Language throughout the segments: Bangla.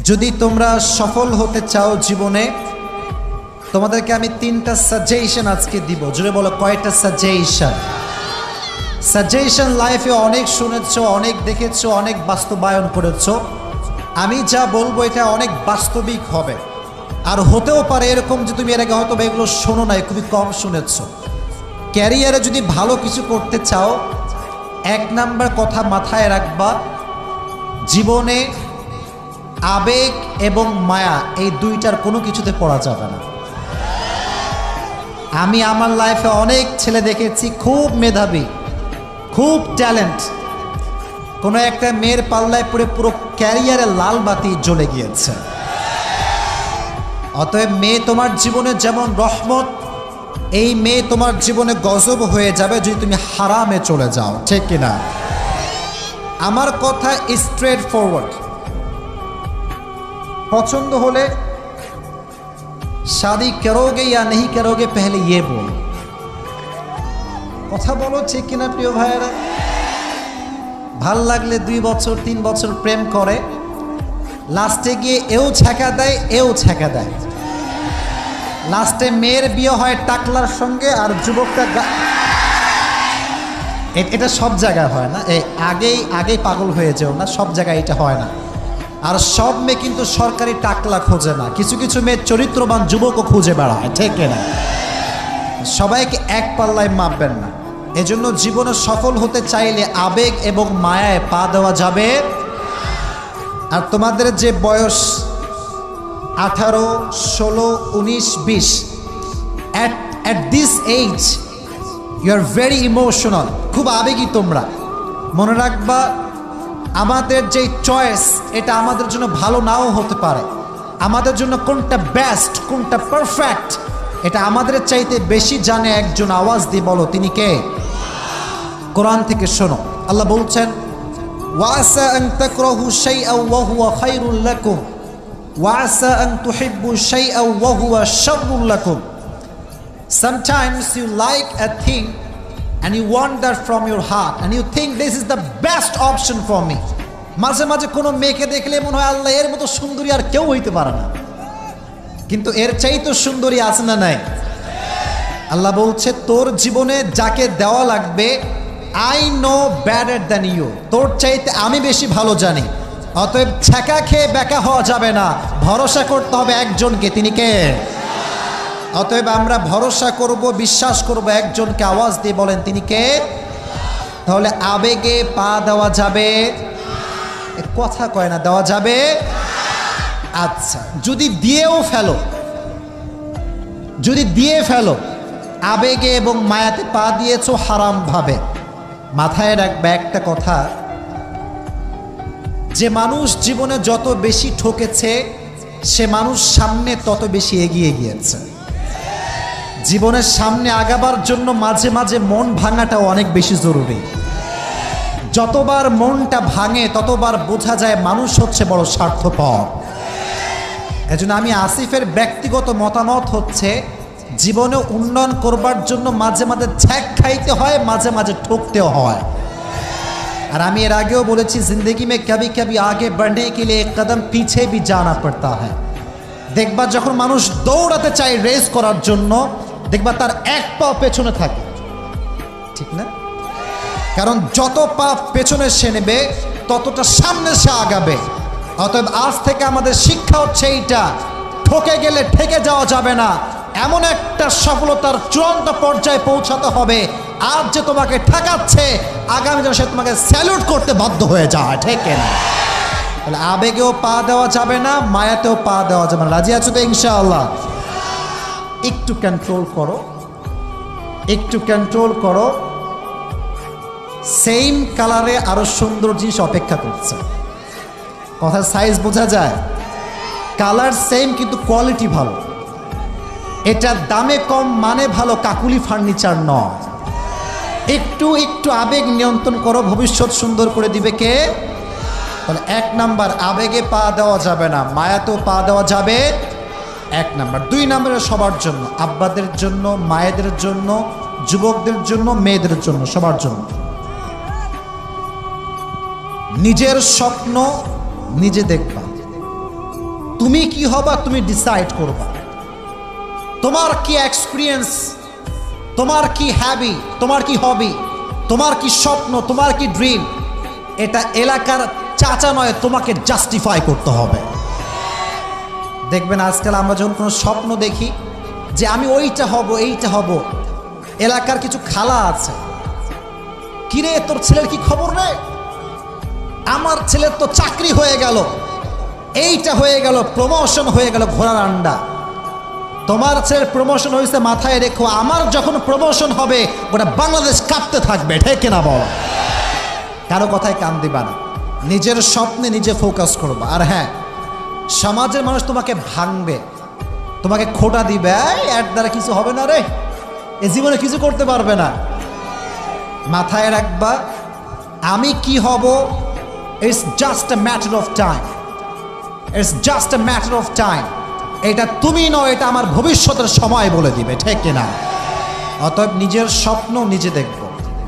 যদি তোমরা সফল হতে চাও জীবনে, তোমাদেরকে আমি 3টা সাজেশন আজকে দিব। জুড়ে বলো, কয়টা সাজেশন? সাজেশন লাইফে অনেক শুনেছো, অনেক দেখেছো, অনেক বাস্তবায়ন করেছো। আমি যা বলবো এটা অনেক বাস্তবিক হবে, আর হতেও পারে এরকম যে তুমি এর আগে হয়তো এগুলো শোনো নাই, খুবই কম শুনেছো। ক্যারিয়ারে যদি ভালো কিছু করতে চাও, 1 নাম্বার কথা মাথায় রাখবা, জীবনে আবেগ এবং মায়া এই দুইটার কোনো কিছুতে পড়া যাবে না। আমি আমার লাইফে অনেক ছেলে দেখেছি, খুব মেধাবী, খুব ট্যালেন্ট, কোনো একটা মেয়ের পাল্লায় পড়ে পুরো ক্যারিয়ারে লাল বাতি জ্বলে গিয়েছে। অতএব মেয়ে তোমার জীবনে যেমন রহমত, এই মেয়ে তোমার জীবনে গজব হয়ে যাবে যদি তুমি হারামে চলে যাও, ঠিক কিনা? আমার কথা স্ট্রেট ফরওয়ার্ড। পছন্দ হলে शादी करोगे या नहीं करोगे पहले ये बोलो। কথা বলো, ঠিক কিনা প্রিয় ভাইয়েরা? ভাল লাগলে 2 বছর 3 বছর প্রেম করে, লাস্টে গিয়ে এও ছ্যাঁকা দেয়, এও ছ্যাঁকা দেয়। লাস্টে মেয়ের বিয়ে হয় টাকলার সঙ্গে, আর যুবকটা এটা সব জায়গায় হয় না। আগেই পাগল হয়ে যেও না, সব জায়গায় এটা হয় না। আর সব মেয়ে কিন্তু সরকারি টাকলা খোঁজে না, কিছু কিছু মেয়ে চরিত্রবান যুবকও খুঁজে বেড়ায়, ঠিক না? সবাইকে এক পাল্লায় মাপবেন না। এজন্য জীবনে সফল হতে চাইলে আবেগ এবং মায়ায় পা দেওয়া যাবে। আর তোমাদের যে বয়স 18, 16, 19, 20, at this age you are very emotional, খুব আবেগী তোমরা। মনে রাখবা, আমাদের যে চয়েস এটা আমাদের জন্য ভালো নাও হতে পারে। আমাদের জন্য কোনটা বেস্ট, কোনটা পারফেক্ট, এটা আমাদের চাইতে বেশি জানে একজন। আওয়াজ দিয়ে বলো, তিনি কে? কোরআন থেকে শোনো, আল্লাহ বলছেন, ওয়াসা আন তাকরাহু শাইআন ওয়া হুয়া খায়রুল লাকুম ওয়াসা আন তুহিব্বু শাইআন ওয়া হুয়া শাররুল লাকুম। Sometimes you like a thing and you want that from your heart and you think this is the best option for me. মাঝে মাঝে কোনো মেয়েকে দেখলে মনে হয় আল্লাহ, এর মতো সুন্দরী আর কেউ হইতে পারে না, কিন্তু এর চাইতে সুন্দরী আছে না নাই? আল্লাহ বলছে, তোর জীবনে যাকে দেওয়া লাগবে, I know better than you, তোর চাইতে আমি বেশি ভালো জানি। অতএব ছ্যাঁকা খেয়ে বেকা হওয়া যাবে না, ভরসা করতে হবে একজনকে, তিনি কে? অতএব আমরা ভরসা করব, বিশ্বাস করব একজনকে। আওয়াজ দিয়ে বলেন, তিনি কে? তাহলে আবেগে পা দেওয়া যাবে? কথা কয় না, দেওয়া যাবে? আচ্ছা, যদি দিয়ে ফেলো, আবেগে এবং মায়াতে পা দিয়েছো হারাম ভাবে, মাথায় রাখবে একটা কথা, যে মানুষ জীবনে যত বেশি ঠকেছে, সে মানুষ সামনে তত বেশি এগিয়ে গিয়েছে। জীবনের সামনে আগাবার জন্য মাঝে মাঝে মন ভাঙাটাও অনেক বেশি জরুরি। যতবার মনটা ভাঙে ততবার বোঝা যায় মানুষ হচ্ছে বড় স্বার্থপর। এজন্য আমি আসিফের ব্যক্তিগত মতামত হচ্ছে, জীবনে উন্নয়ন করবার জন্য মাঝে মাঝে ছ্যাক খাইতে হয়, মাঝে মাঝে ঠকতেও হয়। আর আমি এর আগেও বলেছি, জিন্দগি মে কবি কবি আগে बढ़ने के लिए एक कदम पीछे भी जाना पड़ता है। দেখবা যখন মানুষ দৌড়াতে চায় রেস করার জন্য, দেখবা তার এক পা পেছনে থাকে, ঠিক না? কারণ যত পা পেছনে সে নেবে ততটা সামনে সে আগাবে। অতএব আজ থেকে আমাদের শিক্ষা হচ্ছে এইটা, ঠকে গেলে ঠেকে যাওয়া যাবে না, এমন একটা সফলতার চূড়ান্ত পর্যায়ে পৌঁছাতে হবে, আজ যে তোমাকে ঠেকাচ্ছে আগামী দিনে সে তোমাকে স্যালুট করতে বাধ্য হয়ে যায়, ঠিক না? তাহলে আবেগেও পা দেওয়া যাবে না, মায়াতেও পা দেওয়া যাবে না। রাজি আছো তো ইনশাআল্লাহ? একটু কন্ট্রোল করো। সেম কালারে আরো সুন্দর জিনিস অপেক্ষা করছে। কথার সাইজ বোঝা যায়? কালার সেম কিন্তু কোয়ালিটি ভালো। এটা দামে কম, মানে ভালো, কাকুলি ফার্নিচার নয়। একটু আবেগ নিয়ন্ত্রণ করো, ভবিষ্যৎ সুন্দর করে দিবে কে? তাহলে 1 নাম্বার, আবেগে পা দেওয়া যাবে না, মায়াতেও পা দেওয়া যাবে, 1 নাম্বার। 2 নাম্বারে সবার জন্য, আব্বাদের জন্য, মায়েদের জন্য, যুবকদের জন্য, মেয়েদের জন্য, সবার জন্য। নিজের স্বপ্ন নিজে দেখবা, তুমি কি হবা তুমি ডিসাইড করবা। তোমার কি এক্সপিরিয়েন্স, তোমার কি হ্যাবি, তোমার কি হবি, তোমার কি স্বপ্ন, তোমার কি ড্রিম, এটা এলাকার চাচা নয়, তোমাকে জাস্টিফাই করতে হবে। দেখবেন আজকাল আমরা যখন কোনো স্বপ্ন দেখি যে আমি ওইটা হব এইটা হব, এলাকার কিছু খালা আছে, কিরে তোর ছেলের কি খবর রে, আমার ছেলের তো চাকরি হয়ে গেল, এইটা হয়ে গেল, প্রমোশন হয়ে গেল, ঘোড়ার আন্ডা। তোমার ছেলের প্রমোশন হয়েছে, মাথায় রেখো আমার যখন প্রমোশন হবে ওটা বাংলাদেশ কাঁপতে থাকবে, ঠিক কিনা বল? কারো কথায় কান দিবা না, নিজের স্বপ্নে নিজে ফোকাস করবা। আর হ্যাঁ, সমাজের মানুষ তোমাকে ভাঙবে, তোমাকে খোটা দিবে, এর দ্বারা কিছু হবে না রে, এ জীবনে কিছু করতে পারবে না। মাথায় রাখবা আমি কি হব, it's just a matter of time, it's just a matter of time. এটা তুমি নয়, এটা আমার ভবিষ্যতের সময় বলে দিবে, ঠিক কিনা? অতএব নিজের স্বপ্ন নিজে দেখব।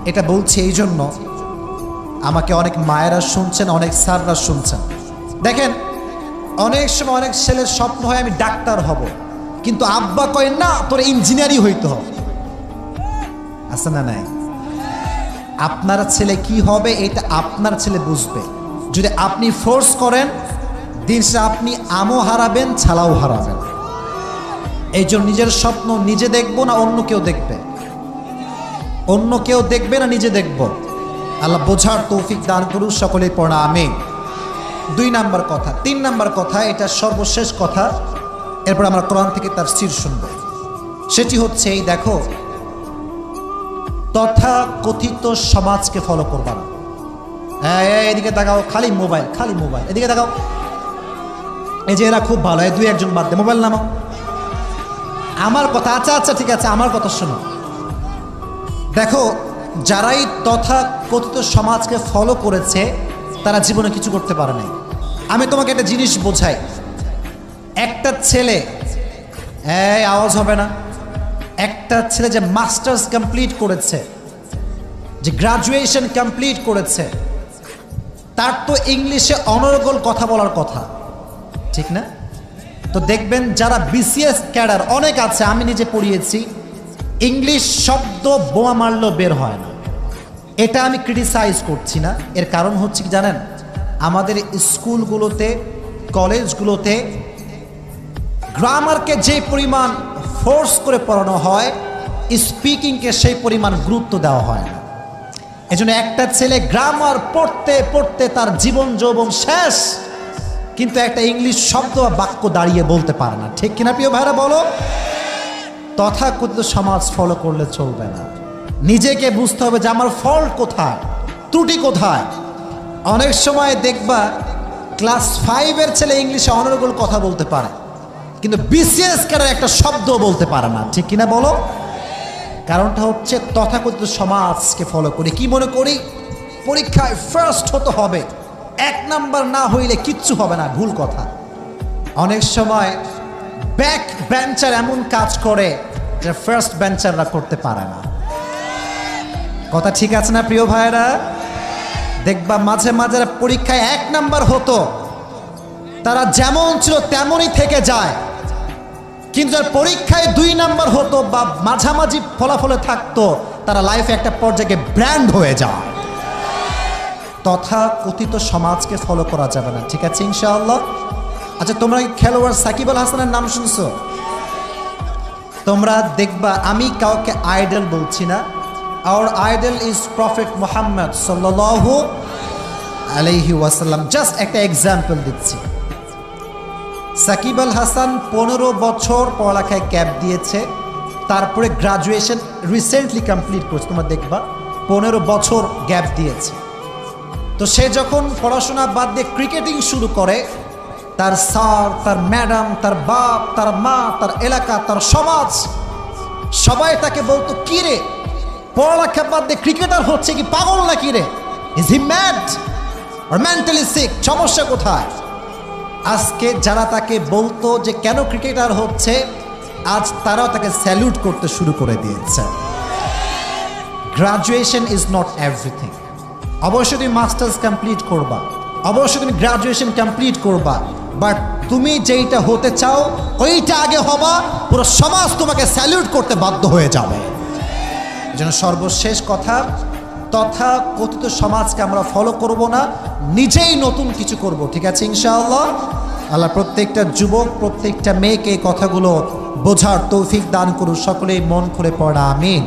এটা বলছি এই জন্য, আমাকে অনেক মায়েরা শুনছেন, অনেক স্যাররা শুনছেন। দেখেন অনেক সময় অনেক ছেলের স্বপ্ন হয় আমি ডাক্তার হব, কিন্তু আব্বা কয় না তোর ইঞ্জিনিয়ারই হইতে হবে। আছে না নাই? আপনার ছেলে কি হবে এটা আপনার ছেলে বুঝবে। যদি আপনি ফোর্স করেন, দিন শেষে আপনি আমও হারাবেন, ছালাও হারাবেন। এই জন্য নিজের স্বপ্ন নিজে দেখবো না অন্য কেউ দেখবে? অন্য কেউ দেখবে না নিজে দেখব? আল্লাহ বোঝার তৌফিক দান করুন, সকলেই পড়া আমিন। 2 নাম্বার কথা। 3 নাম্বার কথা, এটা সর্বশেষ কথা, এরপর আমরা কোরআন থেকে তাফসীর শুনব। সেটি হচ্ছে এই দেখো, তথা কথিত সমাজকে ফলো করবা না। এদিকে তাকাও, খালি মোবাইল, খালি মোবাইল, এদিকে তাকাও, এই যে এরা খুব ভালো, এই 2-1 বাদ দে, মোবাইল নামাও। আমার কথা, আচ্ছা আচ্ছা ঠিক আছে, আমার কথা শোনো। দেখো যারাই তথা কথিত সমাজকে ফলো করেছে তারা জীবনে কিছু করতে পারে নাই। আমি তোমাকে একটা জিনিস বোঝাই, একটা ছেলে, এই আওয়াজ হবে না, একটা ছেলে যে মাস্টার্স কমপ্লিট করেছে, যে গ্রাজুয়েশন কমপ্লিট করেছে, তার তো ইংলিশে অনর্গল কথা বলার কথা, ঠিক না? তো দেখবেন যারা বিসিএস ক্যাডার অনেক আছে, আমি নিজে পড়িয়েছি, ইংলিশ শব্দ বোমা মারলেও বের হয় না। এটা আমি ক্রিটিসাইজ করছি না, এর কারণ হচ্ছে কি জানেন, আমাদের স্কুলগুলোতে কলেজগুলোতে গ্রামারকে যে পরিমাণ ফোর্স করে পড়ানো হয়, স্পিকিংকে সেই পরিমাণ গুরুত্ব দেওয়া হয় না। এজন্য একটা ছেলে গ্রামার পড়তে পড়তে তার জীবন যৌবন শেষ, কিন্তু একটা ইংলিশ শব্দ বা বাক্য দাঁড়িয়ে বলতে পারে না, ঠিক কিনা প্রিয় ভাইরা বলো? তথাকথিত সমাজ ফলো করলে চলবে না, নিজেকে বুঝতে হবে যে আমার ফল্ট কোথায়, ত্রুটি কোথায়। অনেক সময় দেখবা ক্লাস 5-এর ছেলে ইংলিশে অনর্গল কথা বলতে পারে, কিন্তু বিসিএস ক্যাডার একটা শব্দ বলতে পারে না, ঠিক কিনা বলো? কারণটা হচ্ছে তথাকথিত সমাজকে ফলো করি, কি মনে করি পরীক্ষায় ফার্স্ট হতে হবে, 1 নাম্বার না হইলে কিচ্ছু হবে না। ভুল কথা। অনেক সময় ব্যাক বেঞ্চার এমন কাজ করে যে ফার্স্ট বেঞ্চাররা করতে পারে না। কথা ঠিক আছে না প্রিয় ভাইরা? দেখবা মাঝে মাঝে পরীক্ষায় 1 নাম্বার হতো, তারা যেমন ছিল তেমনই থেকে যায়, কিন্তু যার পরীক্ষায় 2 নাম্বার হতো বা মাঝামাঝি ফলাফলে থাকতো, তারা লাইফে একটা পর্যায়ে ব্র্যান্ড হয়ে যায়। তথা কথিত সমাজকে ফলো করা যাবে না, ঠিক আছে ইনশাআল্লাহ? আচ্ছা, তোমরা খেলোয়াড় সাকিব আল হাসানের নাম শুনছো? তোমরা দেখবা আমি কাউকে আইডল বলছি না, our idol is prophet Muhammad সাল্লাল্লাহু আলাইহি ওয়াসাল্লাম। জাস্ট একটা এক্সাম্পল দিচ্ছি। সাকিব আল হাসান 15 বছর পড়ালেখায় গ্যাপ দিয়েছে, তারপরে গ্রাজুয়েশন রিসেন্টলি কমপ্লিট করছে। তোমরা দেখবা 15 বছর গ্যাপ দিয়েছে। তো সে যখন পড়াশোনা বাদ দিয়ে ক্রিকেটিং শুরু করে, তার স্যার, তার ম্যাডাম, তার বাপ, তার মা, তার এলাকা, তার সমাজ সবাই তাকে বলতো, কি রে পড়ালেখা বাদ দিয়ে ক্রিকেটার হচ্ছে কি, পাগল না কি রে, is he mad or mentally sick, সমস্যা কোথায়? আজকে যারা তাকে বলতো যে কেন ক্রিকেটার হচ্ছে, আজ তারাও তাকে স্যালুট করতে শুরু করে দিয়েছে। Graduation is not everything. অবশ্যই তুমি মাস্টার্স কমপ্লিট করবা, অবশ্যই তুমি গ্রাজুয়েশন কমপ্লিট করবা, বাট তুমি যেইটা হতে চাও ওইটা আগে হবা, পুরো সমাজ তোমাকে স্যালিউট করতে বাধ্য হয়ে যাবে। যেন সর্বশেষ কথা, তথা কথিত সমাজকে আমরা ফলো করব না, নিজেই নতুন কিছু করব, ঠিক আছে ইনশাআল্লাহ। আল্লাহ প্রত্যেকটা যুবক, প্রত্যেকটা মেয়েকে এই কথাগুলো বোঝার তৌফিক দান করুন, সকলেই মন খুলে পড়া আমিন।